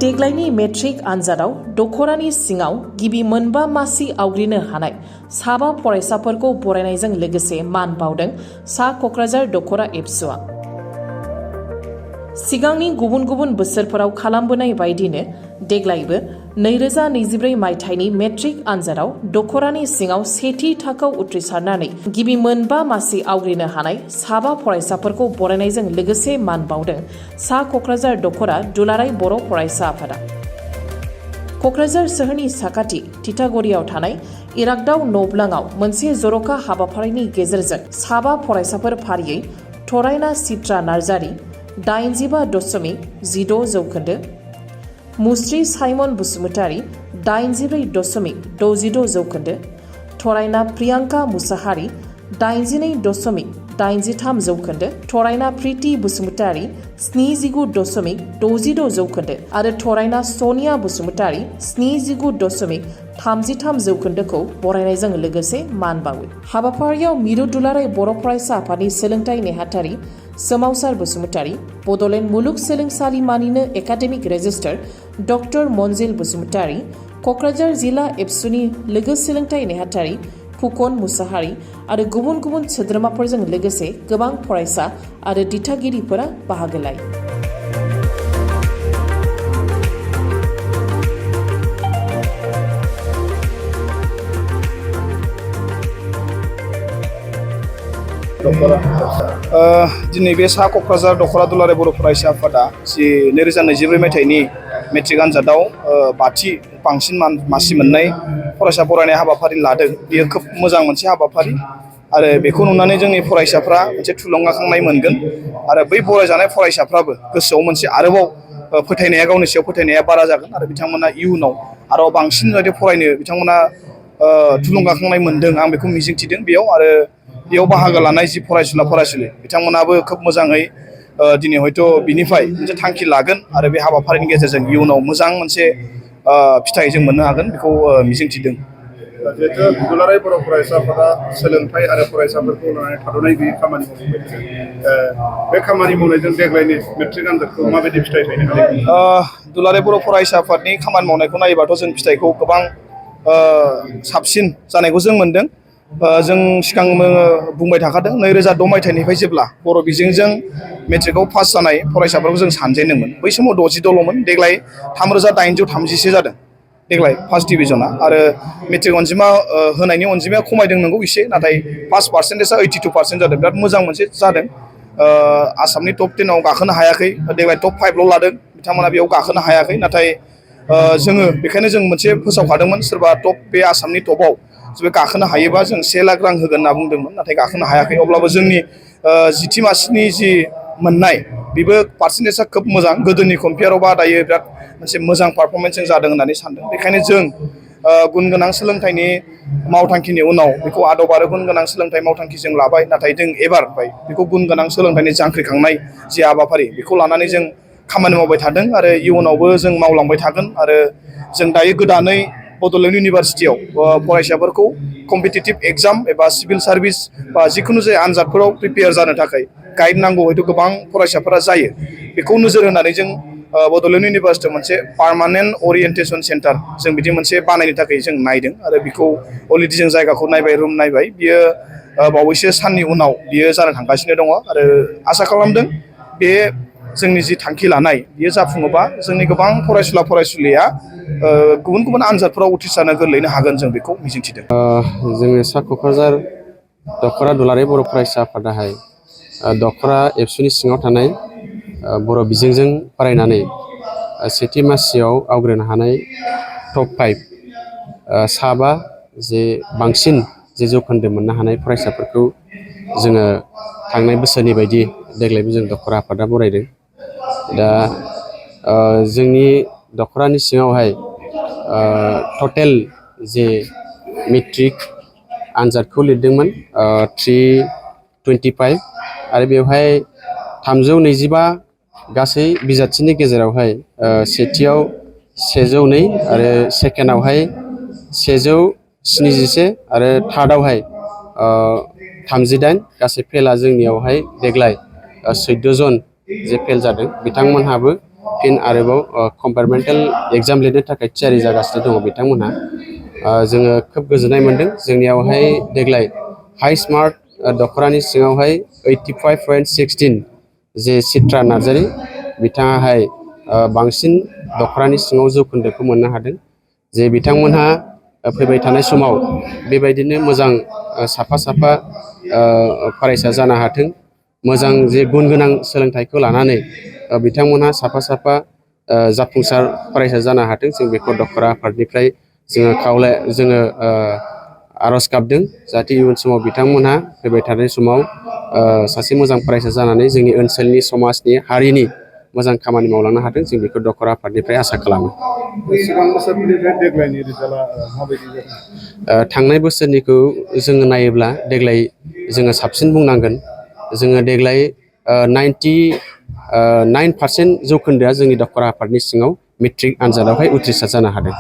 देग्लायनि मेट्रिक आनजादाव दख'रानि सिङाव गिबि मोनबा मासि आवग्रिनो हानाय साबा फरायसाफोरखौ बरायनायजों लोगोसे मान बावदों सा क'क्राझार दख'रा एबसुआ। सिगांनि गुबुन गुबुन बोसोरफोराव खालामबोनाय बायदिनो देग्लायबो 2024 मायथाइनि मेट्रिक आनजादाव दख'रानि सिङाव सेथि थाखोआव उथ्रिसारनानै गिबि मोनबा मासि आवग्रिनो हानाय साबा फरायसाफोरखौ बरायनायजों लोगोसे मान बावदों सा क'क्राझार दख'रा दुलाराय बर' फरायसा आफादा। क'क्राझार सोहोरनि साखाथि तितागुरियाव थानाय इरागदाव न'ब्लाङाव मोनसे जर'खा हाबाफारिनि गेजेरजों साबा फरायसाफोर फारियै थरायना चित्रा नार्जारी 85.16 जौखोन्दो, मुस्रि साइमन बसुमतारी 84.62 जौखोन्दो, थरायना प्रियांका मुसाहारी 82.83 जौखोन्दो, थरायना प्रीति बसुमतारी 79.66 जौखोन्दो आरो थरायना सनिया बसुमतारी 79.33 जौखोन्दोखौ बरायनायजों लोगोसे मान बावो। हाबाफारियाव मिरु दुलाराय बर' फरायसा आफादनि सोलोंथाइ नेहाथारि सोमावसार बसुमतारी, बड'लेण्ड मुलुग सोलोंसालिमानिनो academic registrar doctor Manjil Basumatary, Kokrajhar जिल्ला एबसुनि लोगो सोलोंथाइ नेहाथारि फुकन मुसाहारी आरो गुबुन गुबुन सोद्रोमाफोरजों लोगोसे गोबां फरायसा आरो दिथागिरिफोरा बाहागो लायो। दिनै बे सा क'क्राझार दख'रा दुलाराय बर' फरायसा आफादा जि 2024 मायथाइनि मेट्रिक आनजादाव बाथि बांसिन मासि मोननाय फरायसा बरायनाय हाबाफारि लादों। बेयो खोब मोजां मोनसे हाबाफारि आरो बेखौ नुनानै जोंनि फरायसाफ्रा मोनसे थुलुंगाखांनाय मोनगोन आरो बै बरायजानाय फरायसाफ्राबो गोसोआव मोनसे आरोबाव फोथायनाया गावनि सायाव फोथायनाया बारा जागोन आरो बिथांमोना इयुनाव आरो बांसिन जाहाथे फरायनो बिथांमोना थुलुंगाखांनाय मोनदों आं बेखौ मिजिंथिदों बेयाव आरो बेयाव बाहागो लानाय जि फरायसुला फरायसुलि बिथांमोनाबो खोब मोजाङै दिनै हयथ' बिनिफ्राय मोनसे थांखि लागोन आरो बे हाबाफारिनि गेजेरजों इयुनाव मोजां मोनसे फिथाइ जों मोननो हागोन बेखौ मिजिंथिदों। जिहेतु दुलाराय बर' फरायसा आफादा सोलोंथाइ आरो फरायसाफोरखौ लानानै थाद'नाय गैयै खामानि मावबाय थादों। बे खामानि मावनायजों देग्लायनि मेट्रिक आनजादखौ माबायदि फिथाइ थायनो हादों? दुलाराय बर' फरायसा आफादनि खामानि मावनायखौ नायोबाथ' जों फिथाइखौ गोबां साबसिन जानायखौ जों मोनदों। जों सिगां बुंबाय थाखादों 2006 मायथाइनिफ्राय जेब्ला बर' बिजोंजों मेट्रिकआव पास जानाय फरायसाफोरखौ जों सानजेनदोंमोन बै समाव 60द'ल'मोन। देग्लाय 3833 जादों देग्लाय फार्स्ट डिभिजना आरो मेट्रिक अनजिमा होनायनि अनजिमाया खमायदों नंगौ एसे नाथाय पास पार्सेन्टेजआ 82% जादों। बिराद मोजां मोनसे जादों। आसामनि टप 10आव गाखोनो हायाखै देग्लाय टप 5ल' लादों बिथांमोना बेयाव गाखोनो हायाखै नाथाय जोङो बेखायनो जों मोनसे फोसावखादोंमोन सोरबा टप बे आसामनि टपआव जुदि गाखोनो हायोबा जों 1 लाख रां होगोन होनना बुंदोंमोन नाथाय गाखोनो हायाखै अब्लाबो जोंनि जिथि मासिनि जि मोननाय बेबो पार्सेन्टेजआ खोब मोजां गोदोनि कम्पेयारावबा दायो बिराद मोनसे मोजां पारफरमेन्स जों जादों होननानै सानदों। बेखायनो जों गुन गोनां सोलोंथाइनि मावथांखिनि उनाव बेखौ आदब आरो गुन गोनां सोलोंथाइ मावथांखि जों लाबाय नाथाय जों एबार बेखौ गुन गोनां सोलोंथाइनि जांख्रिखांनाय जि हाबाफारि बेखौ लानानै जों खामानि मावबाय थादों आरो इयुनावबो जों मावलांबाय थागोन आरो जों दायो गोदानै बड'लेण्ड इउनिभारसिटियाव फरायसाफोरखौ कम्पिटिटिभ एग्जाम एबा सिभिल सार्भिस बा जिखुनु जाया आनजादफोराव प्रिपेयार जानो थाखाय गाइड नांगौ हयथ' गोबां फरायसाफोरा जायो बेखौ नोजोर होनानै जों बड'लेण्ड इउनिभारसिटियाव मोनसे पार्मानेन्ट अरियेन्टेसन सेन्टार जों बिदि मोनसे बानायनो थाखाय जों नायदों आरो बेखौ अलरेडि जों जायगाखौ नायबाय रुम नायबाय बियो बावैसो साननि उनाव बियो जानो थांगासिनो दङ आरो आसा खालामदों बे जोंनि जि थांखि लानाय बियो जाफुङोबा जोंनि गोबां फरायसुला फरायसुलिया गुबुन गुबुन आनजादफोराव उथ्रिसारनो गोरलैनो हागोन जों बेखौ मिजिंथिदों। जोंनि सा क'क्राझार दख'रा दुलाराय बर' फरायसा आफादाहाय दख'रा एबसुनि सिङाव थानाय बर' बिजोंजों फरायनानै सेथि मासियाव आवग्रिनो हानाय टप 5 साबा जे बांसिन जे जौखोन्दो मोननो हानाय फरायसाफोरखौ जोङो थांनाय बोसोरनि बायदि देग्लायबो जों दख'रा आफादा बरायदों। दा जोंनि दख'रानि सिङावहाय टटेल जे मेट्रिक आनजादखौ लिरदोंमोन 325 आरो बेवहाय 325 गासै बिजाथिनि गेजेरावहाय सेथियाव 102 आरो सेकेन्डआवहाय 171 आरो थार्डआवहाय 38 गासै फेला जोंनियावहाय देग्लाय 14 जन जे फेल जादों बिथांमोनहाबो फिन आरोबाव कम्पार्टमेन्टेल एग्जाम लिरनो थाखाय थियारि जागासिनो दङ बिथांमोनहा। जोङो खोब गोजोननाय मोन्दों। जोंनियावहाय देग्लाय हाइस्ट मार्क दख'रानि सिङावहाय 85.16 जे चित्रा नार्जारि बिथाङाहाय बांसिन दख'रानि सिङाव जौखोन्दोखौ मोननो हादों। जे बिथांमोनहा फैबाय थानाय समाव बेबायदिनो मोजां साफा साफा फरायसा जानो हाथों। मोजां जे गुन गोनां सोलोंथाइखौ लानानै बिथांमोनहा साफा साफा जाफुंसार फरायसा जानो हाथों। जों बेखौ दख'र आफादनिफ्राय जोङो आर'ज गाबदों जाहाथे इयुन समाव बिथांमोनहा फैबाय थानाय समाव सासे मोजां फरायसा जानानै जोंनि ओनसोलनि समाजनि हारिनि मोजां खामानि मावलांनो हाथों। जों बेखौ दख'र आफादनिफ्राय आसा खालामो। सिगां बोसोरनिफ्राय देग्लायनि रिजाल्टआ माबायदि जादों? थांनाय बोसोरनिखौ जोङो नायोब्ला देग्लाय जोङो साबसिन बुंनांगोन। जोङो देग्लाय 99% जौखोन्दोआ जोंनि दख'र आफादनि सिङाव मेट्रिक आनजादावहाय उथ्रिसार जानो हादों।